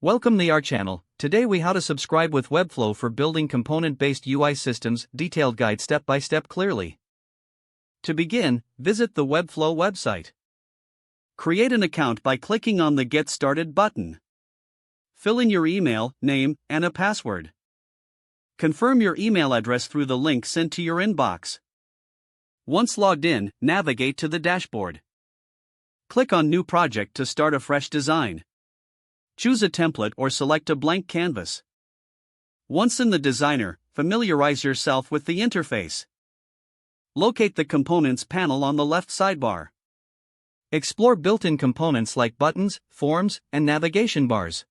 Welcome to our channel. Today we how to subscribe with Webflow for building component-based UI systems, detailed guide step by step clearly. To begin, visit the Webflow website. Create an account by clicking on the Get Started button. Fill in your email, name, and a password. Confirm your email address through the link sent to your inbox. Once logged in, navigate to the dashboard. Click on New Project to start a fresh design. Choose a template or select a blank canvas. Once in the designer, familiarize yourself with the interface. Locate the Components panel on the left sidebar. Explore built-in components like buttons, forms, and navigation bars.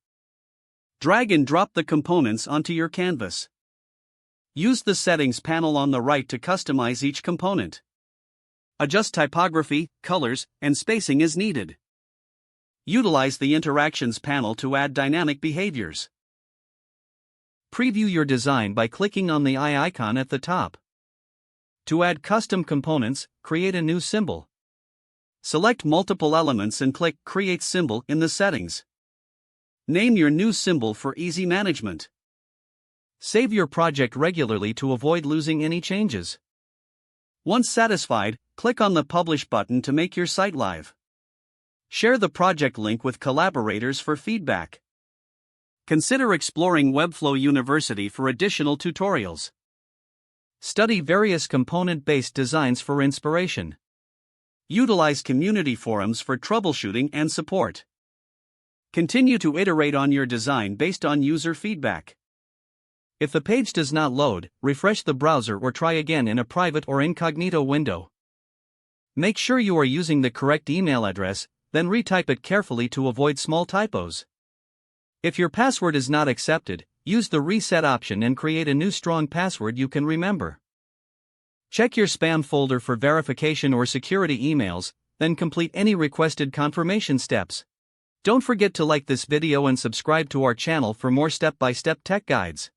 Drag and drop the components onto your canvas. Use the Settings panel on the right to customize each component. Adjust typography, colors, and spacing as needed. Utilize the Interactions panel to add dynamic behaviors. Preview your design by clicking on the eye icon at the top. To add custom components, create a new symbol. Select multiple elements and click Create Symbol in the settings. Name your new symbol for easy management. Save your project regularly to avoid losing any changes. Once satisfied, click on the Publish button to make your site live. Share the project link with collaborators for feedback. Consider exploring Webflow University for additional tutorials. Study various component-based designs for inspiration. Utilize community forums for troubleshooting and support. Continue to iterate on your design based on user feedback. If the page does not load, refresh the browser or try again in a private or incognito window. Make sure you are using the correct email address, then retype it carefully to avoid small typos. If your password is not accepted, use the reset option and create a new strong password you can remember. Check your spam folder for verification or security emails, then complete any requested confirmation steps. Don't forget to like this video and subscribe to our channel for more step-by-step tech guides.